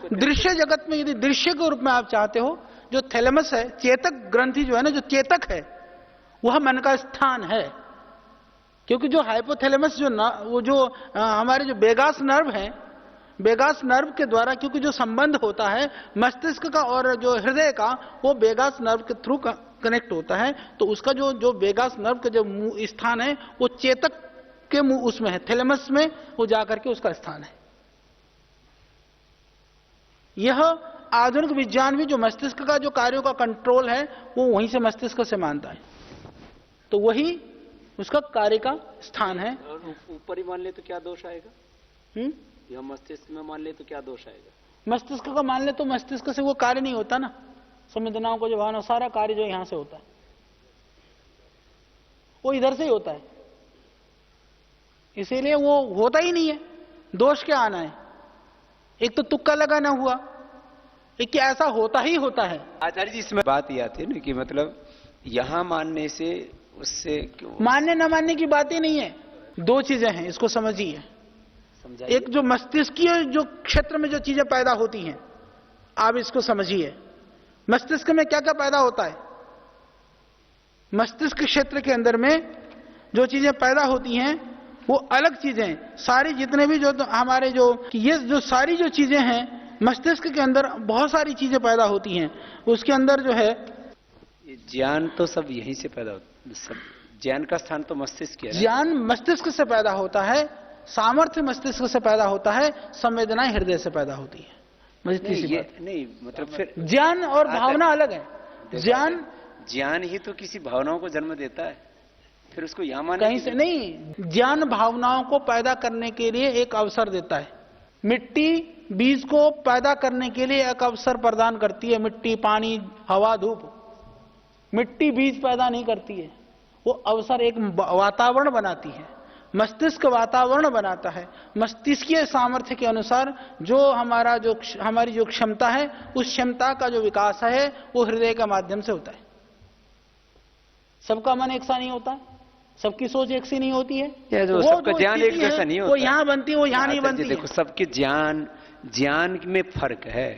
दृश्य जगत में यदि दृश्य के रूप में आप चाहते हो, जो थैलेमस है, चेतक ग्रंथि जो है ना, जो चेतक है, वह मन का स्थान है। क्योंकि जो हाइपोथैलेमस वो जो हमारे जो वेगास नर्व है, वेगास नर्व के द्वारा क्योंकि जो संबंध होता है मस्तिष्क का और जो हृदय का, वो वेगास नर्व के थ्रू कनेक्ट होता है। तो उसका जो वेगास नर्व का जो स्थान है वो चेतक के उसमें है, थैलेमस में वो जाकर के उसका स्थान है। यह आधुनिक विज्ञान भी जो मस्तिष्क का जो कार्यों का कंट्रोल है वो वहीं से मस्तिष्क से मानता है, तो वही उसका कार्य का स्थान है। ऊपर ही मान ले तो क्या दोष आएगा? या मस्तिष्क में मान ले तो क्या दोष आएगा? मस्तिष्क का मान ले तो मस्तिष्क से वो कार्य नहीं होता ना, संवेदनाओं को जो भावना, सारा कार्य जो यहां से होता है वो इधर से ही होता है, इसीलिए वो होता ही नहीं है। दोष क्या आना है? एक तो तुक्का लगाना हुआ, एक कि ऐसा होता ही होता है। आचार्य जी इसमें बात ये आती है ना कि मतलब यहां मानने से उससे क्यों? मानने न मानने की बात ही नहीं है, दो चीजें हैं, इसको समझिए। एक जो मस्तिष्कीय जो क्षेत्र में जो चीजें पैदा होती हैं, आप इसको समझिए। मस्तिष्क में क्या क्या पैदा होता है? मस्तिष्क क्षेत्र के अंदर में जो चीजें पैदा होती हैं वो अलग चीजें, सारी जितने भी जो हमारे जो ये जो सारी जो चीजें हैं मस्तिष्क के अंदर बहुत सारी चीजें पैदा होती हैं। उसके अंदर जो है ज्ञान तो सब यहीं से पैदा होता है, सब ज्ञान का स्थान तो मस्तिष्क है। ज्ञान मस्तिष्क से पैदा होता है, सामर्थ्य मस्तिष्क से पैदा होता है, संवेदनाएं हृदय से पैदा होती है। नहीं मतलब फिर ज्ञान और भावना अलग है। ज्ञान ही तो किसी भावनाओं को जन्म देता है, फिर उसको यहां माने कहीं से नहीं। ज्ञान भावनाओं को पैदा करने के लिए एक अवसर देता है। मिट्टी बीज को पैदा करने के लिए एक अवसर प्रदान करती है। मिट्टी, पानी, हवा, धूप। मिट्टी बीज पैदा नहीं करती है, वो अवसर एक वातावरण बनाती है। मस्तिष्क वातावरण बनाता है। मस्तिष्कीय सामर्थ्य के अनुसार जो हमारी जो क्षमता है, उस क्षमता का जो विकास है वो हृदय के माध्यम से होता है। सबका मन एक सा नहीं होता, सबकी सोच एक सी नहीं होती है, सबका ज्ञान एक जैसा नहीं होता। वो यहां बनती है, वो यहां नहीं बनती। देखो सबके ज्ञान में फर्क है,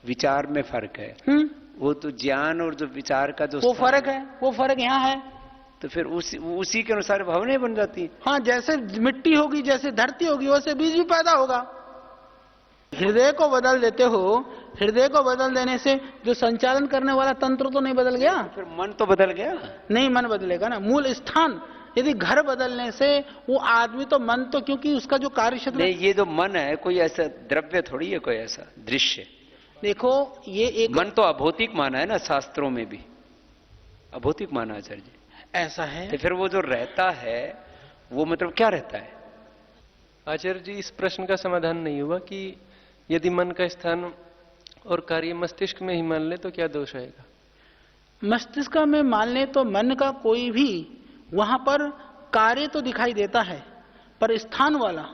विचार में फर्क है। वो तो ज्ञान और जो विचार का जो वो फर्क है, वो फर्क यहाँ है। तो फिर उसी के अनुसार भावनाएं बन जाती। हाँ, जैसे मिट्टी होगी, जैसे धरती होगी, वैसे बीज भी पैदा होगा। हृदय को बदल देते हो, हृदय को बदल देने से जो संचालन करने वाला तंत्र तो नहीं बदल गया? फिर मन तो बदल गया? नहीं, मन बदलेगा ना। मूल स्थान, यदि घर बदलने से वो आदमी तो मन तो, क्योंकि उसका जो कार्य क्षेत्र नहीं, ये जो मन है कोई ऐसा द्रव्य थोड़ी है, कोई ऐसा दृश्य। देखो ये एक मन तो अभौतिक माना है ना, शास्त्रों में भी अभौतिक माना आचार्य जी। ऐसा है तो फिर वो जो रहता है वो मतलब क्या रहता है? आचार्य जी, इस प्रश्न का समाधान नहीं हुआ कि यदि मन का स्थान और कार्य मस्तिष्क में ही मान ले तो क्या दोष आएगा? मस्तिष्क में मान ले तो मन का कोई भी वहां पर कार्य तो दिखाई देता है, पर स्थान वाला,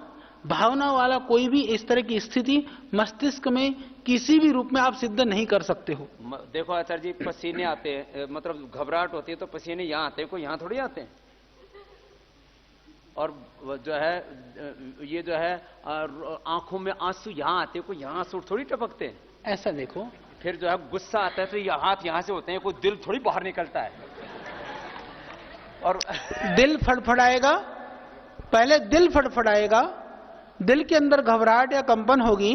भावना वाला कोई भी इस तरह की स्थिति मस्तिष्क में किसी भी रूप में आप सिद्ध नहीं कर सकते हो। देखो आचार्य जी, पसीने आते हैं, मतलब घबराहट होती है तो पसीने यहां आते हैं, कोई यहां थोड़ी आते हैं। और जो है ये जो है आंखों में आंसू यहां आते हैं, कोई यहां आंसू थोड़ी टपकते हैं। ऐसा देखो, फिर जो है गुस्सा आता है तो ये हाथ यहां से होते हैं, कोई दिल थोड़ी बाहर निकलता है। और दिल फड़फड़ाएगा, पहले दिल फड़फड़ाएगा, दिल के अंदर घबराहट या कंपन होगी,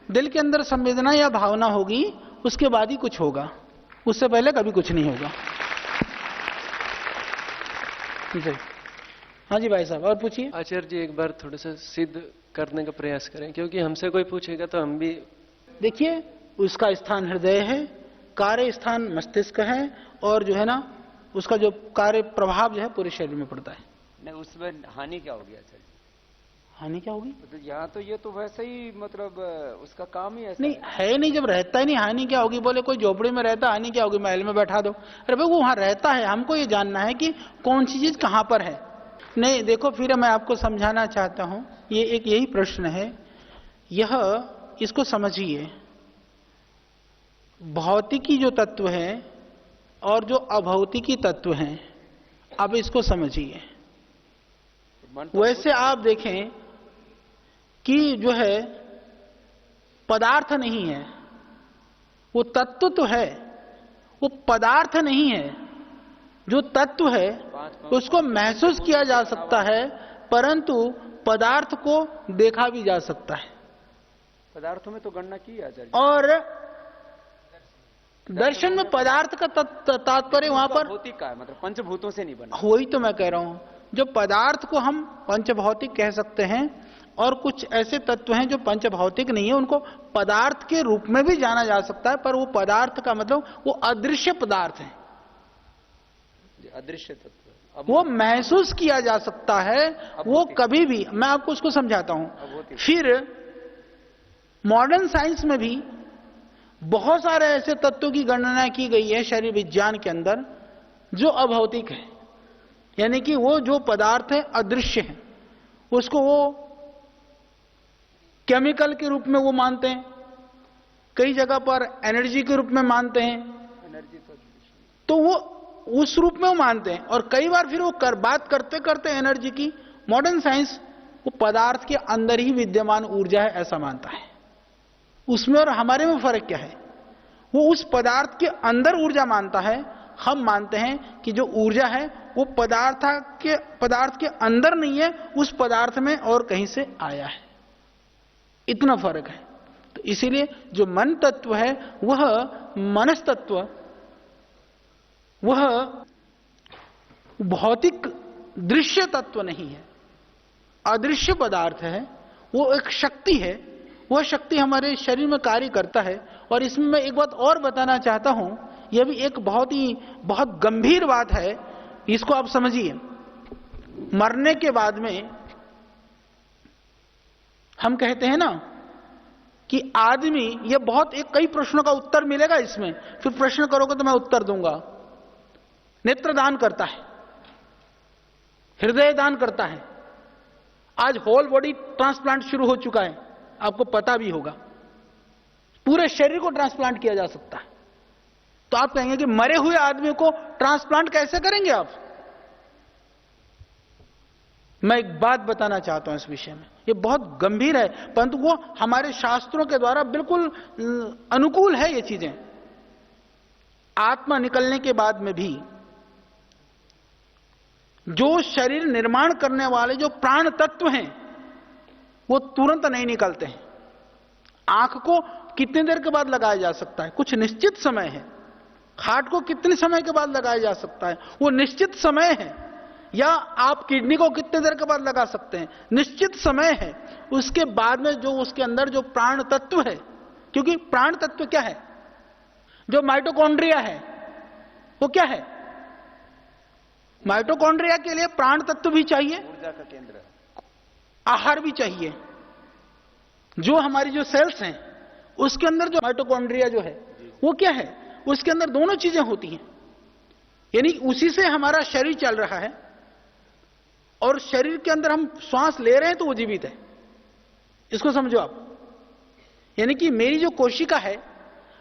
दिल के अंदर संवेदना या भावना होगी, उसके बाद ही कुछ होगा, उससे पहले कभी कुछ नहीं होगा। जी हाँ जी भाई साहब, और पूछिए। आचार्य जी, एक बार थोड़ा सा सिद्ध करने का प्रयास करें, क्योंकि हमसे कोई पूछेगा तो हम भी। देखिए, उसका स्थान हृदय है, कार्य स्थान मस्तिष्क है, और जो है ना उसका जो कार्य प्रभाव जो है पूरे शरीर में पड़ता है। नहीं, उसमें हानि क्या होगी आचार्य? हानि क्या होगी? तो यहाँ तो ये तो वैसे ही मतलब उसका काम ही ऐसा नहीं है, नहीं, जब रहता ही नहीं हानि क्या होगी? बोले कोई झोपड़ी में रहता, हानि क्या होगी? महल में बैठा दो। अरे भाई, वो वहां रहता है, हमको ये जानना है कि कौन सी चीज कहां पर है। नहीं, देखो फिर मैं आपको समझाना चाहता हूं, ये एक यही प्रश्न है, इसको समझिए। भौतिकी जो तत्व है और जो अभौतिकी तत्व हैं, अब इसको समझिए। वैसे आप देखें कि जो है पदार्थ नहीं है, वो तत्व तो है, वो पदार्थ नहीं है। जो तत्व है उसको महसूस किया जा सकता है, परंतु पदार्थ को देखा भी जा सकता है। पदार्थों में तो गणना की है आचार्य। और दर्शन में पदार्थ का तात्पर्य वहां पर भौतिक का है, मतलब पंचभूतों से नहीं बना। वही तो मैं कह रहा हूं, जो पदार्थ को हम पंचभौतिक कह सकते हैं, और कुछ ऐसे तत्व हैं जो पंचभौतिक नहीं है, उनको पदार्थ के रूप में भी जाना जा सकता है, पर वो पदार्थ का मतलब वो अदृश्य पदार्थ है, अदृश्य तत्व। वो महसूस किया जा सकता है, वो कभी भी। मैं आपको उसको समझाता हूं। फिर मॉडर्न साइंस में भी बहुत सारे ऐसे तत्वों की गणना की गई है शरीर विज्ञान के अंदर जो अभौतिक है, यानी कि वो जो पदार्थ है अदृश्य है, उसको वो केमिकल के रूप में वो मानते हैं, कई जगह पर एनर्जी के रूप में मानते हैं, तो वो उस रूप में वो मानते हैं। और कई बार फिर वो बात करते करते एनर्जी की, मॉडर्न साइंस वो पदार्थ के अंदर ही विद्यमान ऊर्जा है ऐसा मानता है। उसमें और हमारे में फर्क क्या है? वो उस पदार्थ के अंदर ऊर्जा मानता है, हम मानते हैं कि जो ऊर्जा है वो पदार्थ के अंदर नहीं है, उस पदार्थ में और कहीं से आया है। इतना फर्क है। तो इसीलिए जो मन तत्व है वह मनस तत्व, वह भौतिक दृश्य तत्व नहीं है, अदृश्य पदार्थ है। वो एक शक्ति है, वह शक्ति हमारे शरीर में कार्य करता है। और इसमें मैं एक बात और बताना चाहता हूं, यह भी एक बहुत गंभीर बात है, इसको आप समझिए। मरने के बाद में हम कहते हैं ना कि आदमी, ये बहुत एक कई प्रश्नों का उत्तर मिलेगा इसमें, फिर प्रश्न करोगे तो मैं उत्तर दूंगा। नेत्रदान करता है, हृदय दान करता है, आज होल बॉडी ट्रांसप्लांट शुरू हो चुका है, आपको पता भी होगा। पूरे शरीर को ट्रांसप्लांट किया जा सकता है। तो आप कहेंगे कि मरे हुए आदमी को ट्रांसप्लांट कैसे करेंगे आप? मैं एक बात बताना चाहता हूं इस विषय में, ये बहुत गंभीर है, परंतु वो हमारे शास्त्रों के द्वारा बिल्कुल अनुकूल है ये चीजें। आत्मा निकलने के बाद में भी जो शरीर निर्माण करने वाले जो प्राण तत्व हैं वो तुरंत नहीं निकलते हैं। आंख को कितनी देर के बाद लगाया जा सकता है, कुछ निश्चित समय है। हार्ट को कितने समय के बाद लगाया जा सकता है, वो निश्चित समय है। या आप किडनी को कितने देर के बाद लगा सकते हैं, निश्चित समय है। उसके बाद में जो उसके अंदर जो प्राण तत्व है, क्योंकि प्राण तत्व क्या है, जो माइटोकॉन्ड्रिया है वो क्या है? माइटोकॉन्ड्रिया के लिए प्राण तत्व भी चाहिए, ऊर्जा का केंद्र, आहार भी चाहिए। जो हमारी जो सेल्स हैं उसके अंदर जो माइटोकॉन्ड्रिया जो है वो क्या है, उसके अंदर दोनों चीजें होती हैं। यानी उसी से हमारा शरीर चल रहा है, और शरीर के अंदर हम श्वास ले रहे हैं तो वो जीवित है। इसको समझो आप। यानी कि मेरी जो कोशिका है,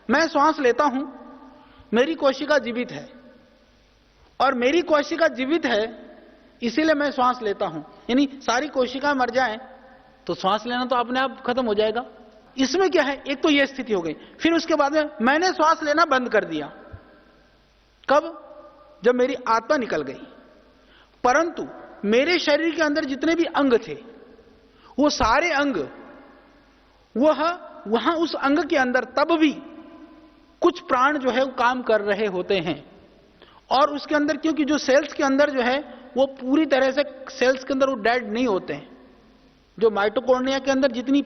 मैं श्वास लेता हूं, मेरी कोशिका जीवित है, और मेरी कोशिका जीवित है इसीलिए मैं श्वास लेता हूं। यानी सारी कोशिका मर जाएं तो श्वास लेना तो अपने आप खत्म हो जाएगा। इसमें क्या है, एक तो यह स्थिति हो गई। फिर उसके बाद में मैंने श्वास लेना बंद कर दिया, कब? जब मेरी आत्मा निकल गई। परंतु मेरे शरीर के अंदर जितने भी अंग थे, वो सारे अंग वहां उस अंग के अंदर तब भी कुछ प्राण जो है वो काम कर रहे होते हैं। और उसके अंदर क्योंकि जो सेल्स के अंदर जो है वो पूरी तरह से सेल्स के अंदर वो डेड नहीं होते हैं। जो माइटोकॉन्ड्रिया के अंदर जितनी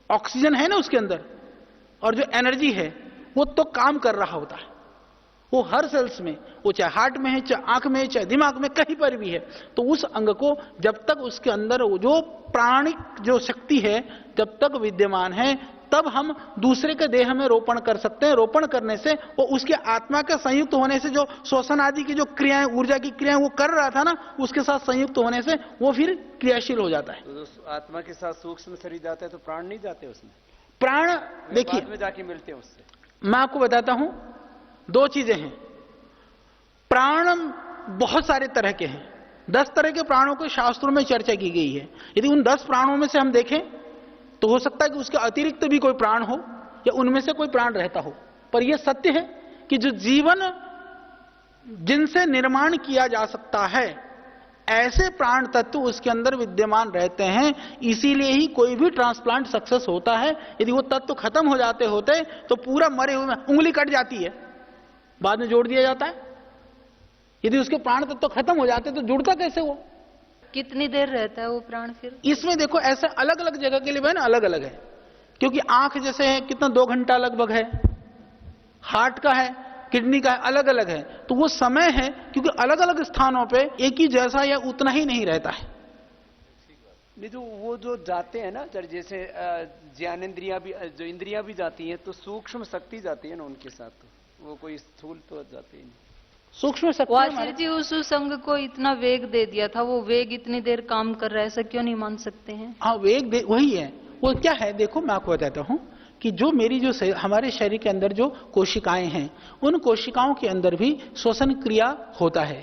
ऑक्सीजन है ना उसके अंदर, और जो एनर्जी है वो तो काम कर रहा होता है। वो हर सेल्स में, वो चाहे हार्ट में है, चाहे आंख में है, चाहे दिमाग में, कहीं पर भी है। तो उस अंग को जब तक उसके अंदर वो जो प्राणिक जो शक्ति है जब तक विद्यमान है, तब हम दूसरे के देह में रोपण कर सकते हैं। रोपण करने से वो उसके आत्मा के संयुक्त होने से जो श्वसन आदि की जो क्रियाएं, ऊर्जा की क्रियाएं वो कर रहा था ना, उसके साथ संयुक्त होने से वो फिर क्रियाशील हो जाता है। तो आत्मा के साथ सूक्ष्म शरीर जाता है तो प्राण नहीं जाते उसमें? प्राण देखिए बाद में जाके मिलते हैं उससे। मैं आपको बताता हूं, दो चीजें हैं। प्राण बहुत सारे तरह के हैं। 10 तरह के प्राणों को शास्त्रों में चर्चा की गई है। यदि उन 10 प्राणों में से हम देखें तो हो सकता है कि उसके अतिरिक्त भी कोई प्राण हो या उनमें से कोई प्राण रहता हो, पर यह सत्य है कि जो जीवन जिनसे निर्माण किया जा सकता है ऐसे प्राण तत्व उसके अंदर विद्यमान रहते हैं। इसीलिए ही कोई भी ट्रांसप्लांट सक्सेस होता है। यदि वो तत्व खत्म हो जाते होते तो पूरा मरे हुए में उंगली कट जाती है, बाद में जोड़ दिया जाता है। यदि उसके प्राण तत्व खत्म हो जाते तो जुड़ता कैसे वो? कितनी देर रहता है वो प्राण फिर? इसमें देखो ऐसे अलग अलग जगह के लिए ना अलग अलग है, क्योंकि आंख जैसे है कितना 2 घंटा लगभग है, हार्ट का है, किडनी का है, अलग अलग है। तो वो समय है, क्योंकि अलग अलग स्थानों पे एक ही जैसा या उतना ही नहीं रहता है। नहीं तो वो जो जाते हैं ना सर, जैसे ज्ञानेंद्रियां भी, जो इंद्रियां भी जाती हैं, तो सूक्ष्म शक्ति जाती है ना उनके साथ, तो वो कोई स्थूल तो जाती ही नहीं। सूक्ष्म शक्ति वो आचार्य जी उस संघ को इतना वेग दे दिया था, वो वेग इतनी देर काम कर रहा है, ऐसा क्यों नहीं मान सकते हैं? हाँ, वेग वही है। वो क्या है, देखो मैं आपको बताता हूं कि जो मेरी जो हमारे शरीर के अंदर जो कोशिकाएं हैं, उन कोशिकाओं के अंदर भी श्वसन क्रिया होता है।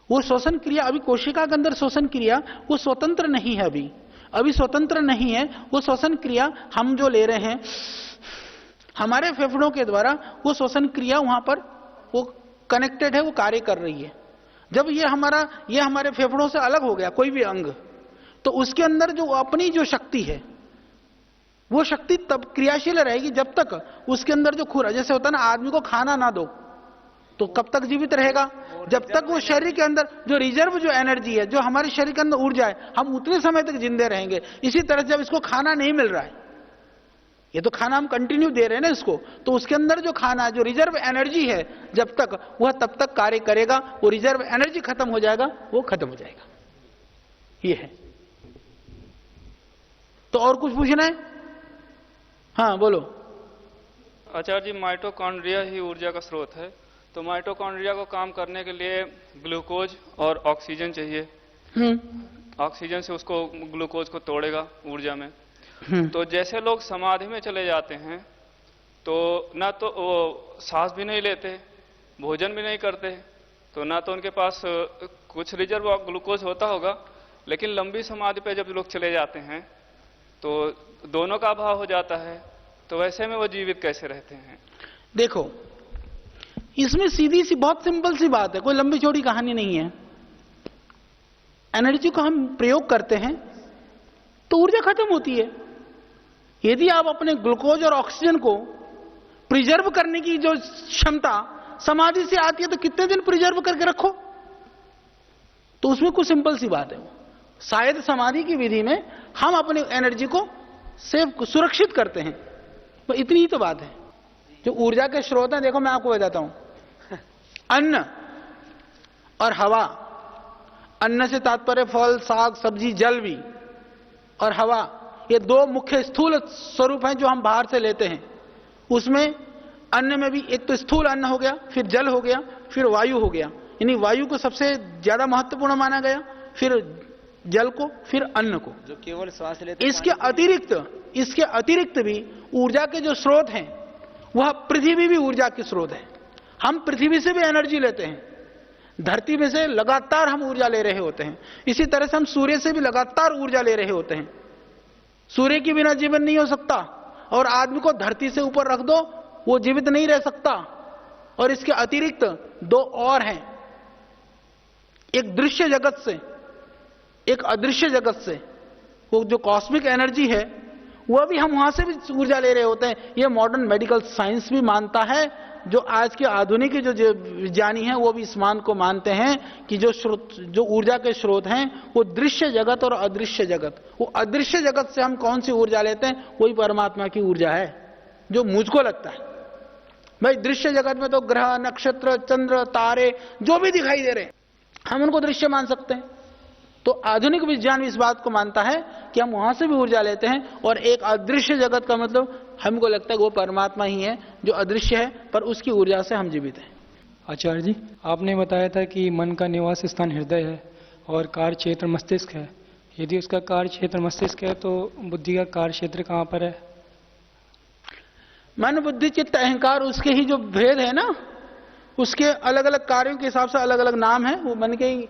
वो श्वसन क्रिया, अभी कोशिका के अंदर श्वसन क्रिया वो स्वतंत्र नहीं है, अभी स्वतंत्र नहीं है। वो श्वसन क्रिया हम जो ले रहे हैं हमारे फेफड़ों के द्वारा, वो श्वसन क्रिया वहां पर वो कनेक्टेड है, वो कार्य कर रही है। जब ये हमारे फेफड़ों से अलग हो गया कोई भी अंग, तो उसके अंदर जो अपनी जो शक्ति है वो शक्ति तब क्रियाशील रहेगी जब तक उसके अंदर जो खुरा, जैसे होता है ना आदमी को खाना ना दो तो कब तक जीवित रहेगा? जब तक वो शरीर के अंदर जो रिजर्व जो एनर्जी है, जो हमारे शरीर के अंदर ऊर्जा है, हम उतने समय तक जिंदे रहेंगे। इसी तरह जब इसको खाना नहीं मिल रहा है, ये तो खाना हम कंटिन्यू दे रहे हैं ना इसको, तो उसके अंदर जो खाना जो रिजर्व एनर्जी है, जब तक वह तब तक कार्य करेगा। वो रिजर्व एनर्जी खत्म हो जाएगा, वो खत्म हो जाएगा। ये है। तो और कुछ पूछना है? हाँ बोलो। आचार्य जी, माइटोकॉन्ड्रिया ही ऊर्जा का स्रोत है, तो माइटोकॉन्ड्रिया को काम करने के लिए ग्लूकोज और ऑक्सीजन चाहिए। ऑक्सीजन से उसको ग्लूकोज को तोड़ेगा ऊर्जा में। तो जैसे लोग समाधि में चले जाते हैं तो ना तो वो सांस भी नहीं लेते, भोजन भी नहीं करते, तो ना तो उनके पास कुछ रिजर्व ग्लूकोज होता होगा, लेकिन लंबी समाधि पे जब लोग चले जाते हैं तो दोनों का अभाव हो जाता है। तो वैसे में वो जीवित कैसे रहते हैं? देखो, इसमें सीधी सी बहुत सिंपल सी बात है, कोई लंबी चौड़ी कहानी नहीं है। एनर्जी को हम प्रयोग करते हैं तो ऊर्जा खत्म होती है। यदि आप अपने ग्लूकोज और ऑक्सीजन को प्रिजर्व करने की जो क्षमता समाधि से आती है, तो कितने दिन प्रिजर्व करके रखो, तो उसमें कुछ सिंपल सी बात है। शायद समाधि की विधि में हम अपनी एनर्जी को सेव सुरक्षित करते हैं, तो इतनी ही तो बात है। जो ऊर्जा के स्रोत हैं, देखो मैं आपको बताता हूं, अन्न और हवा। अन्न से तात्पर्य फल, साग, सब्जी, जल भी, और हवा, ये 2 मुख्य स्थूल स्वरूप हैं जो हम बाहर से लेते हैं। उसमें अन्न में भी एक तो स्थूल अन्न हो गया, फिर जल हो गया, फिर वायु हो गया। यानी वायु को सबसे ज्यादा महत्वपूर्ण माना गया, फिर जल को, फिर अन्न को, जो केवल श्वास लेते। इसके अतिरिक्त भी ऊर्जा के जो स्रोत हैं, वह पृथ्वी भी ऊर्जा के स्रोत है। हम पृथ्वी से भी एनर्जी लेते हैं, धरती में से लगातार हम ऊर्जा ले रहे होते हैं। इसी तरह से हम सूर्य से भी लगातार ऊर्जा ले रहे होते हैं। सूर्य के बिना जीवन नहीं हो सकता, और आदमी को धरती से ऊपर रख दो वो जीवित नहीं रह सकता। और इसके अतिरिक्त 2 और हैं, एक दृश्य जगत से, एक अदृश्य जगत से। वो जो कॉस्मिक एनर्जी है वह भी हम वहां से भी ऊर्जा ले रहे होते हैं। ये मॉडर्न मेडिकल साइंस भी मानता है, जो आज के आधुनिक जो विज्ञानी हैं वो भी इस मान को मानते हैं कि जो ऊर्जा के स्रोत हैं वो दृश्य जगत और अदृश्य जगत। वो अदृश्य जगत से हम कौन सी ऊर्जा लेते हैं, वही परमात्मा की ऊर्जा है, जो मुझको लगता है। भाई दृश्य जगत में तो ग्रह, नक्षत्र, चंद्र, तारे जो भी दिखाई दे रहे हैं, हम उनको दृश्य मान सकते हैं। तो आधुनिक विज्ञान इस बात को मानता है कि हम वहां से भी ऊर्जा लेते हैं। और एक अदृश्य जगत का मतलब हमको लगता है वो परमात्मा ही है जो अदृश्य है, पर उसकी ऊर्जा से हम जीवित हैं। आचार्य जी, आपने बताया था कि मन का निवास स्थान हृदय है और कार्य क्षेत्र मस्तिष्क है। यदि उसका कार्य क्षेत्र मस्तिष्क है तो बुद्धि का कार्य क्षेत्र कहां पर है? मन, बुद्धि, चित्त, अहंकार, उसके ही जो भेद है ना, उसके अलग अलग कार्यों के हिसाब से अलग अलग नाम है। वो मन के ही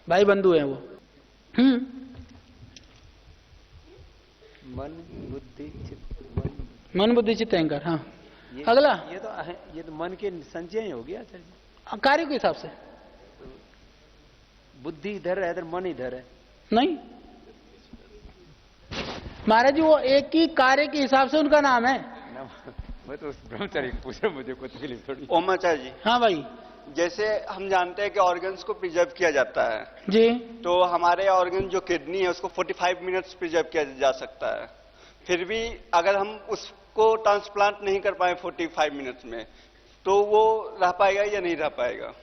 भाई बंधु हैं वो। मन बुद्धि चित्त मन मन बुद्धि चित्त अहंकार। हाँ, ये, अगला ये तो मन के संचय हो गया आचार्य जी। कार्य के हिसाब से बुद्धि इधर है, इधर मन इधर है। नहीं महाराज जी, वो एक ही कार्य के हिसाब से उनका नाम है। मैं तो ब्रह्मचारी पूछ रहा, मुझे कुछ तकलीफ थोड़ी। ओमाचार्य जी, हाँ भाई जैसे हम जानते हैं कि ऑर्गन्स को प्रिजर्व किया जाता है, जी। तो हमारे ऑर्गन जो किडनी है उसको 45 मिनट्स प्रिजर्व किया जा सकता है। फिर भी अगर हम उसको ट्रांसप्लांट नहीं कर पाए 45 मिनट्स में, तो वो रह पाएगा या नहीं रह पाएगा?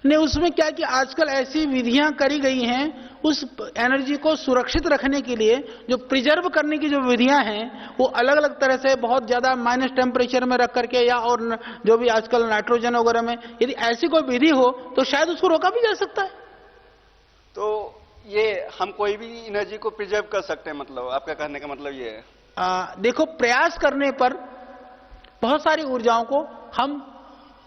नहीं, उसमें क्या कि आजकल ऐसी विधियां करी गई हैं उस एनर्जी को सुरक्षित रखने के लिए। जो प्रिजर्व करने की जो विधियां हैं वो अलग अलग तरह से बहुत ज्यादा माइनस टेम्परेचर में रख करके, या और जो भी आजकल नाइट्रोजन वगैरह में, यदि ऐसी कोई विधि हो तो शायद उसको रोका भी जा सकता है। तो ये हम कोई भी एनर्जी को प्रिजर्व कर सकते हैं, मतलब आपका कहने का मतलब ये है? देखो, प्रयास करने पर बहुत सारी ऊर्जाओं को हम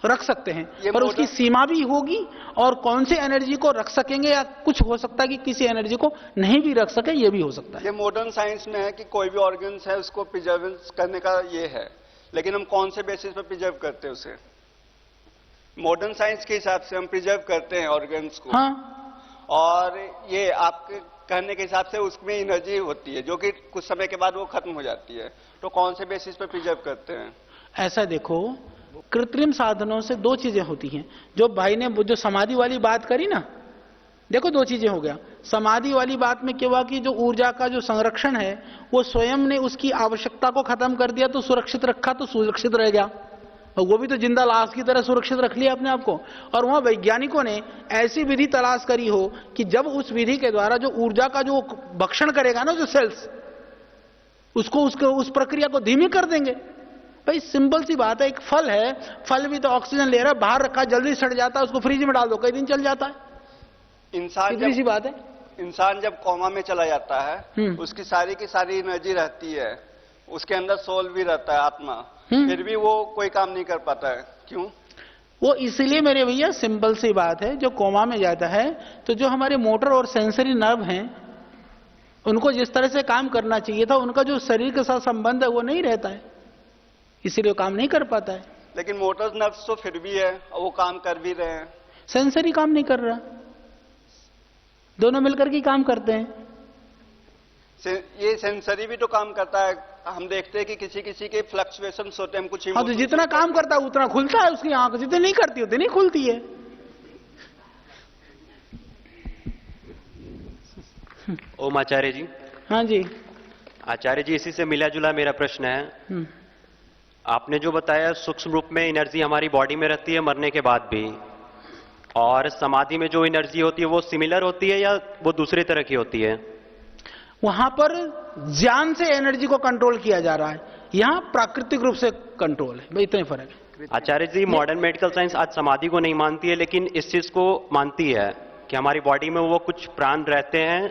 रख सकते हैं, पर उसकी सीमा भी होगी। और कौन सी एनर्जी को रख सकेंगे, या कुछ हो सकता है कि किसी एनर्जी को नहीं भी रख सके, ये भी हो सकता है। ये मॉडर्न साइंस में है कि कोई भी ऑर्गन्स है उसको प्रिजर्व करने का ये है, लेकिन हम कौन से बेसिस पर प्रिजर्व करते हैं उसे? मॉडर्न साइंस के हिसाब से हम प्रिजर्व करते हैं ऑर्गन्स को। हाँ, और ये आपके कहने के हिसाब से उसमें एनर्जी होती है जो कि कुछ समय के बाद वो खत्म हो जाती है, तो कौन से बेसिस पर प्रिजर्व करते हैं? ऐसा देखो, कृत्रिम साधनों से दो चीजें होती हैं। जो भाई ने जो समाधि वाली बात करी ना, देखो दो चीजें हो गया। समाधि वाली बात में क्या हुआ कि जो ऊर्जा का जो संरक्षण है वो स्वयं ने उसकी आवश्यकता को खत्म कर दिया, तो सुरक्षित रखा तो सुरक्षित रह गया, और वो भी तो जिंदा लाश की तरह सुरक्षित रख लिया अपने आप को। और वहां वैज्ञानिकों ने ऐसी विधि तलाश करी हो कि जब उस विधि के द्वारा जो ऊर्जा का जो भक्षण करेगा ना जो सेल्स, उसको उस प्रक्रिया को धीमी कर देंगे। भाई सिंपल सी बात है, एक फल है, फल भी तो ऑक्सीजन ले रहा है, बाहर रखा जल्दी सड़ जाता है, उसको फ्रिज में डाल दो कई दिन चल जाता है। इंसान सी बात है। इंसान जब कोमा में चला जाता है, उसकी सारी की सारी एनर्जी रहती है, उसके अंदर सोल भी रहता है, आत्मा, फिर भी वो कोई काम नहीं कर पाता है, क्यों? वो इसलिए मेरे भैया, सिंपल सी बात है, जो कोमा में जाता है तो जो हमारे मोटर और सेंसरी नर्व हैं उनको जिस तरह से काम करना चाहिए था, उनका जो शरीर के साथ संबंध है वो नहीं रहता है, इसीलिए वो काम नहीं कर पाता है। लेकिन मोटर नर्व्स तो फिर भी है, वो काम कर भी रहे हैं। सेंसरी काम नहीं कर रहा, दोनों मिलकर के काम करते हैं। ये सेंसरी भी तो काम करता है। हम देखते हैं कि किसी किसी के फ्लक्चुएशंस होते हैं, हम कुछ हाँ, तो जितना काम करता है उतना खुलता है उसकी आंख, जितनी नहीं करती उतनी नहीं खुलती है। ओम आचार्य जी। हाँ जी आचार्य जी, इसी से मिला जुला मेरा प्रश्न है। आपने जो बताया सूक्ष्म रूप में एनर्जी हमारी बॉडी में रहती है मरने के बाद भी, और समाधि में जो एनर्जी होती है वो सिमिलर होती है या वो दूसरी तरह की होती है? वहां पर ज्ञान से एनर्जी को कंट्रोल किया जा रहा है, यहां प्राकृतिक रूप से कंट्रोल है, भाई इतना ही फर्क है। आचार्य जी, मॉडर्न मेडिकल साइंस आज समाधि को नहीं मानती है, लेकिन इस चीज को मानती है कि हमारी बॉडी में वो कुछ प्राण रहते हैं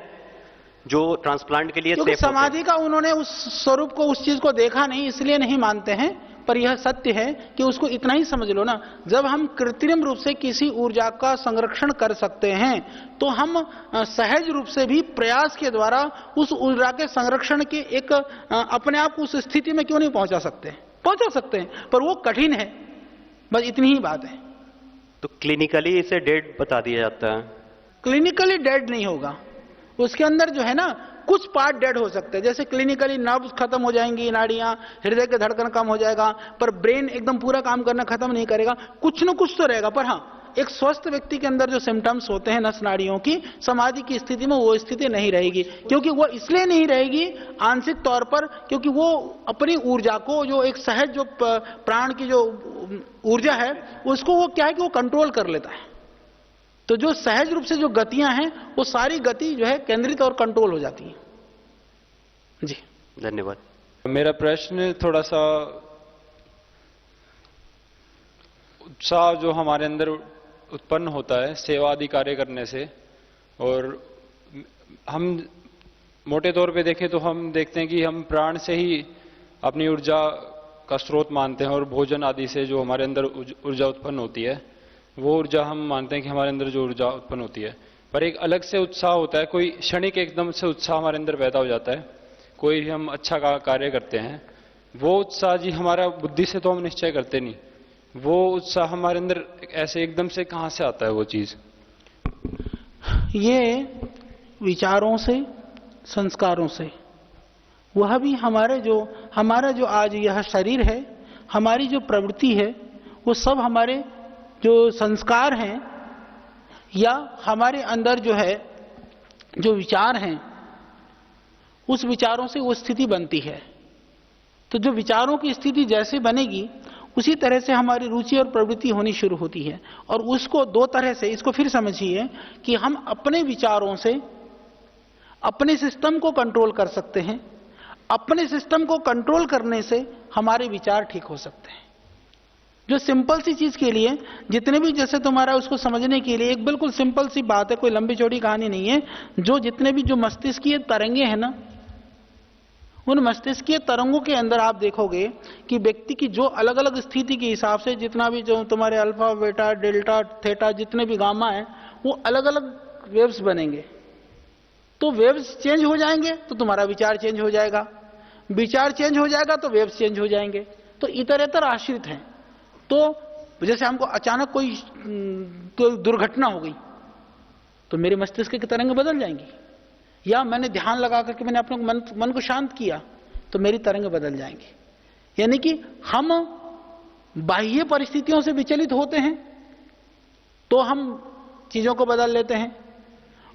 जो ट्रांसप्लांट के लिए क्योंकि सेफ होते हैं। समाधि का उन्होंने उस स्वरूप को, उस चीज को देखा नहीं, इसलिए नहीं मानते हैं। पर यह सत्य है कि उसको इतना ही समझ लो ना, जब हम कृत्रिम रूप से किसी ऊर्जा का संरक्षण कर सकते हैं तो हम सहज रूप से भी प्रयास के द्वारा उस ऊर्जा के संरक्षण के एक अपने आप उस स्थिति में क्यों नहीं पहुंचा सकते? पहुंचा सकते हैं, पर वो कठिन है, बस इतनी ही बात है। तो क्लिनिकली इसे डेड बता दिया जाता है? क्लिनिकली डेड नहीं होगा, उसके अंदर जो है ना कुछ पार्ट डेड हो सकते हैं। जैसे क्लिनिकली नर्व्स खत्म हो जाएंगी, नाड़ियां, हृदय के धड़कन कम हो जाएगा, पर ब्रेन एकदम पूरा काम करना खत्म नहीं करेगा, कुछ न कुछ तो रहेगा। पर हाँ, एक स्वस्थ व्यक्ति के अंदर जो सिम्टम्स होते हैं नस नाड़ियों की, समाधि की स्थिति में वो स्थिति नहीं रहेगी। क्योंकि वो इसलिए नहीं रहेगी आंशिक तौर पर, क्योंकि वो अपनी ऊर्जा को, जो एक सहज जो प्राण की जो ऊर्जा है उसको वो क्या है कि वो कंट्रोल कर लेता है। तो जो सहज रूप से जो गतियां हैं वो सारी गति जो है केंद्रित और कंट्रोल हो जाती है। जी धन्यवाद। मेरा प्रश्न थोड़ा सा, उत्साह जो हमारे अंदर उत्पन्न होता है सेवा आदि कार्य करने से, और हम मोटे तौर पे देखें तो हम देखते हैं कि हम प्राण से ही अपनी ऊर्जा का स्रोत मानते हैं, और भोजन आदि से जो हमारे अंदर ऊर्जा उत्पन्न होती है वो ऊर्जा हम मानते हैं कि हमारे अंदर जो ऊर्जा उत्पन्न होती है। पर एक अलग से उत्साह होता है, कोई क्षणिक एकदम से उत्साह हमारे अंदर पैदा हो जाता है, कोई भी हम अच्छा कार्य करते हैं, वो उत्साह जी हमारा बुद्धि से तो हम निश्चय करते नहीं, वो उत्साह हमारे अंदर ऐसे एकदम से कहाँ से आता है वो चीज? ये विचारों से, संस्कारों से, वह भी हमारा जो आज यह शरीर है, हमारी जो प्रवृत्ति है, वो सब हमारे जो संस्कार हैं या हमारे अंदर जो है जो विचार हैं, उस विचारों से वो स्थिति बनती है। तो जो विचारों की स्थिति जैसे बनेगी उसी तरह से हमारी रुचि और प्रवृत्ति होनी शुरू होती है। और उसको दो तरह से, इसको फिर समझिए कि हम अपने विचारों से अपने सिस्टम को कंट्रोल कर सकते हैं, अपने सिस्टम को कंट्रोल करने से हमारे विचार ठीक हो सकते हैं। जो सिंपल सी चीज के लिए जितने भी, जैसे तुम्हारा उसको समझने के लिए एक बिल्कुल सिंपल सी बात है, कोई लंबी चौड़ी कहानी नहीं है, जो जितने भी जो मस्तिष्कीय तरंगे हैं ना, उन मस्तिष्कीय तरंगों के अंदर आप देखोगे कि व्यक्ति की जो अलग अलग स्थिति के हिसाब से जितना भी जो तुम्हारे अल्फा, बीटा, डेल्टा, थीटा, जितने भी गामा है, वो अलग अलग वेव्स बनेंगे। तो वेव्स चेंज हो जाएंगे तो तुम्हारा विचार चेंज हो जाएगा, विचार चेंज हो जाएगा तो वेव्स चेंज हो जाएंगे। तो इतरेतर आश्रित हैं। तो जैसे हमको अचानक कोई दुर्घटना हो गई तो मेरे मस्तिष्क की तरंगें बदल जाएंगी, या मैंने ध्यान लगा करके मैंने अपने मन को शांत किया तो मेरी तरंगें बदल जाएंगी। यानी कि हम बाह्य परिस्थितियों से विचलित होते हैं तो हम चीजों को बदल लेते हैं,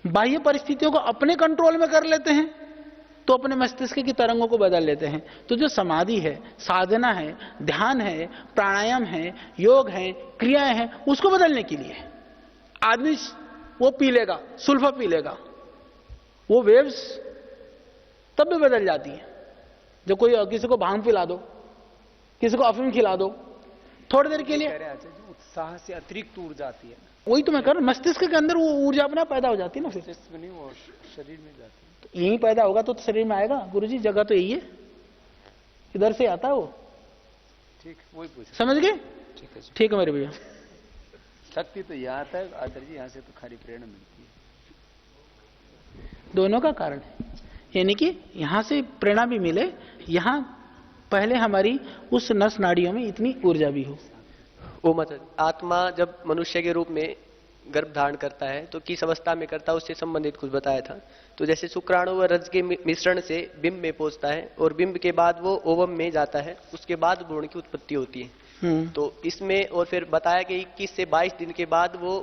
बाह्य परिस्थितियों को अपने कंट्रोल में कर लेते हैं तो अपने मस्तिष्क की तरंगों को बदल लेते हैं। तो जो समाधि है, साधना है, ध्यान है, प्राणायाम है, योग है, क्रियाएं हैं, उसको बदलने के लिए आदमी वो पी लेगा, सुल्फा पी लेगा, वो वेव्स तब भी बदल जाती हैं। जो कोई किसी को भांग पिला दो, किसी को अफीम खिला दो, थोड़ी देर के लिए उत्साह से अतिरिक्त ऊर्जा आती है। वही तो मैं कर रहा हूं, मस्तिष्क के अंदर वो ऊर्जा अपना पैदा हो जाती है ना, फिर मस्तिष्क में नहीं, वो शरीर में जाती है। तो यही पैदा होगा तो शरीर में आएगा। गुरुजी जगह तो यही है, इधर से आता है वो। ठीक, वही पूछ समझ गए? ठीक है मेरे भैया। शक्ति तो यहाँ आता है आचार्य जी, यहाँ से तो खाली प्रेरणा मिलती है। दोनों का कारण है, यानी कि यहां से प्रेरणा भी मिले, यहां पहले हमारी उस नस नाड़ियों में इतनी ऊर्जा भी हो। ओ मतलब आत्मा जब मनुष्य के रूप में गर्भ धारण करता है तो किस अवस्था में करता है, उससे संबंधित कुछ बताया था। तो जैसे शुक्राणु व रज के मिश्रण से बिंब में पहुंचता है और बिंब के बाद वो ओवम में जाता है, उसके बाद भ्रूण की उत्पत्ति होती है। तो इसमें और फिर बताया कि 21 से 22 दिन के बाद वो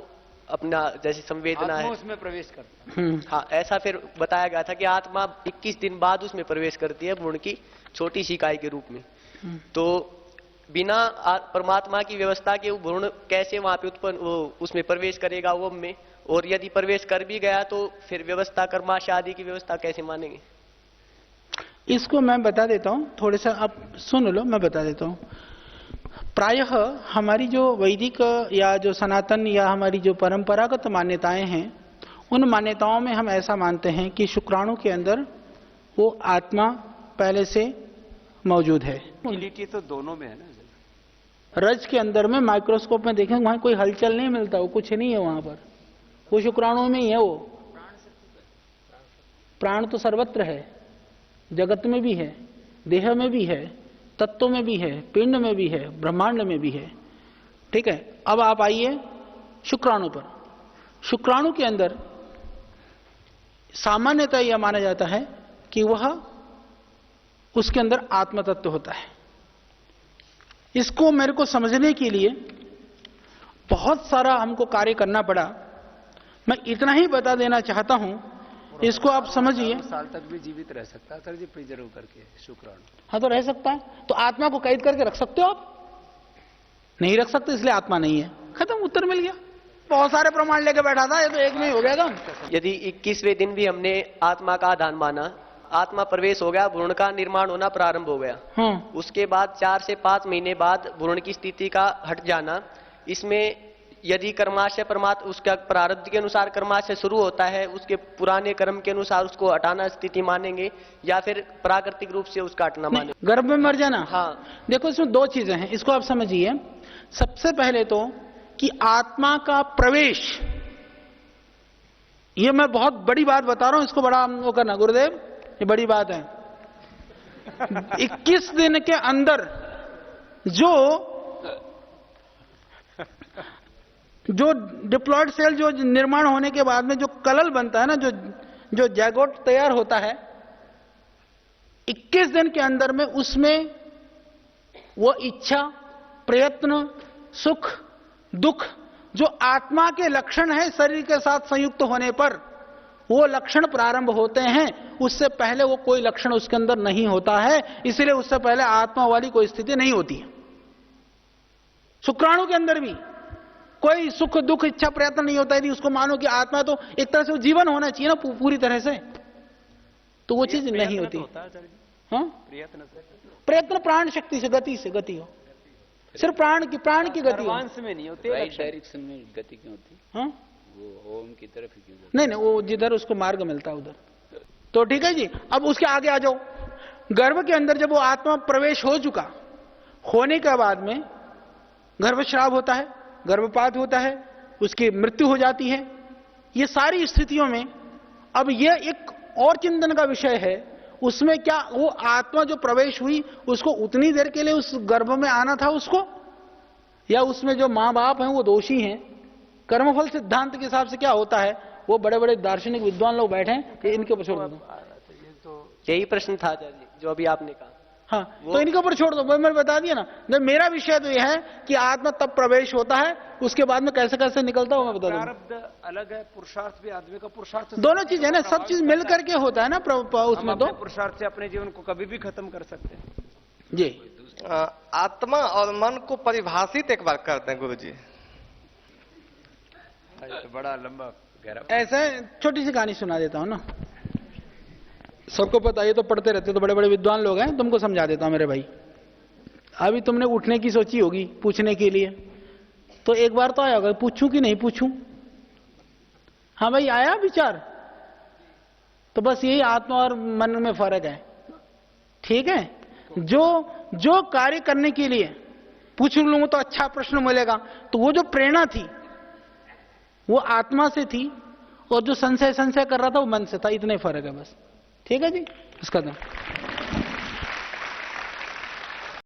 अपना जैसे संवेदना है उसमें प्रवेश करता है। हाँ, ऐसा फिर बताया गया था कि आत्मा 21 दिन बाद उसमें प्रवेश करती है भ्रूण की छोटी सी इकाई के रूप में। तो बिना परमात्मा की व्यवस्था के वो भ्रूण कैसे वहां पे उत्पन्न उसमें प्रवेश करेगा ओम में, और यदि प्रवेश कर भी गया तो फिर व्यवस्था कर्माशय आदि की व्यवस्था कैसे मानेंगे? इसको मैं बता देता हूं, थोड़ा सा आप सुन लो, मैं बता देता हूं। प्रायः हमारी जो वैदिक या जो सनातन या हमारी जो परंपरागत मान्यताएं हैं, उन मान्यताओं में हम ऐसा मानते हैं कि शुक्राणु के अंदर वो आत्मा पहले से मौजूद है। क्वालिटी तो दोनों में है ना। रज के अंदर में माइक्रोस्कोप में देखेंगे वहां कोई हलचल नहीं मिलता, वो कुछ नहीं है वहां पर, वो शुक्राणु में ही है। वो प्राण तो सर्वत्र है, जगत में भी है, देह में भी है, तत्वों में भी है, पिंड में भी है, ब्रह्मांड में भी है। ठीक है, अब आप आइए शुक्राणु पर। शुक्राणु के अंदर सामान्यतः यह माना जाता है कि वह उसके अंदर आत्म तत्व होता है। इसको मेरे को समझने के लिए बहुत सारा हमको कार्य करना पड़ा। मैं इतना ही बता देना चाहता हूं, इसको आप समझिए। साल तक भी जीवित रह सकता है सर जी, प्रिजर्व करके शुक्राणु। हाँ, तो रह सकता है। तो आत्मा को कैद करके रख सकते हो आप? नहीं रख सकते, इसलिए आत्मा नहीं है। खत्म, उत्तर मिल गया। बहुत सारे प्रमाण लेके बैठा था, ये तो एक में ही हो गया था। यदि 21वें दिन भी हमने आत्मा का आधान माना, आत्मा प्रवेश हो गया, भ्रूण का निर्माण होना प्रारंभ हो गया, उसके बाद 4 से 5 महीने बाद भ्रूण की स्थिति का हट जाना, इसमें यदि कर्माशय परमात्मा उसका प्रारब्ध के अनुसार कर्माशय शुरू होता है, उसके पुराने कर्म के अनुसार उसको हटाना स्थिति मानेंगे या फिर प्राकृतिक रूप से उसका हटना मानेंगे? गर्भ में मर जाना? हाँ। देखो, इसमें दो चीजें हैं, इसको आप समझिए। सबसे पहले तो कि आत्मा का प्रवेश, ये मैं बहुत बड़ी बात बता रहा हूं, इसको बड़ा वो करना गुरुदेव, ये बड़ी बात है। 21 दिन के अंदर जो डिप्लॉयड सेल जो निर्माण होने के बाद में जो कलल बनता है ना, जो जैगोट तैयार होता है, 21 दिन के अंदर में उसमें वो इच्छा, प्रयत्न, सुख, दुख जो आत्मा के लक्षण है शरीर के साथ संयुक्त होने पर वो लक्षण प्रारंभ होते हैं। उससे पहले वो कोई लक्षण उसके अंदर नहीं होता है, इसलिए उससे पहले आत्मा वाली कोई स्थिति नहीं होती है। शुक्राणु के अंदर भी कोई सुख दुख इच्छा प्रयत्न नहीं होता। यदि उसको मानो कि आत्मा तो एक तरह से वो जीवन होना चाहिए ना पूरी तरह से, तो वो चीज नहीं होती। हाँ, प्रयत्न प्राण शक्ति से, गति हो, सिर्फ प्राण की गति हो। में नहीं होती, राइट डायरेक्शन में गति क्यों होती? हाँ, वो ओम की तरफ ही क्यों जाती? नहीं, वो जिधर उसको मार्ग मिलता है उधर। तो ठीक है जी, अब उसके आगे आ जाओ। गर्भ के अंदर जब वो आत्मा प्रवेश हो चुका, होने के बाद में गर्भस्राव होता है, गर्भपात होता है, उसकी मृत्यु हो जाती है। ये सारी स्थितियों में अब ये एक और चिंतन का विषय है, उसमें क्या वो आत्मा जो प्रवेश हुई उसको उतनी देर के लिए उस गर्भ में आना था उसको, या उसमें जो मां बाप हैं वो दोषी हैं? कर्मफल सिद्धांत के हिसाब से क्या होता है, वो बड़े बड़े दार्शनिक विद्वान लोग बैठे हैं कि इनके ऊपर छोड़ दो। यही प्रश्न था आचार्य जी जो अभी आपने कहा। हाँ, तो इनके ऊपर छोड़ दो, मैंने बता दिया ना। मेरा विषय तो यह है कि आत्मा तब प्रवेश होता है, उसके बाद में कैसे कैसे निकलता है मैं बता दूंगा। प्रारब्ध अलग है, पुरुषार्थ भी आदमी का पुरुषार्थ दोनों चीज है ना, सब चीज मिल करके होता है ना उसमें। तो पुरुषार्थ से अपने जीवन को कभी भी खत्म कर सकते हैं जी। आत्मा और मन को परिभाषित एक बार कर दें गुरु जी। तो बड़ा लंबा गहरा ऐसा छोटी सी कहानी सुना देता हूं ना, सबको पता, ये तो पढ़ते रहते तो बड़े बड़े विद्वान लोग हैं, तुमको समझा देता हूं मेरे भाई। अभी तुमने उठने की सोची होगी पूछने के लिए, तो एक बार तो आया होगा पूछूं कि नहीं पूछूं। हाँ भाई, आया विचार? तो बस यही आत्मा और मन में फर्क है, ठीक है। जो कार्य करने के लिए पूछ लूंगा तो अच्छा प्रश्न मिलेगा, तो वो जो प्रेरणा थी वो आत्मा से थी, और जो संशय कर रहा था वो मन से था। इतने फर्क है बस, ठीक है जी। इसका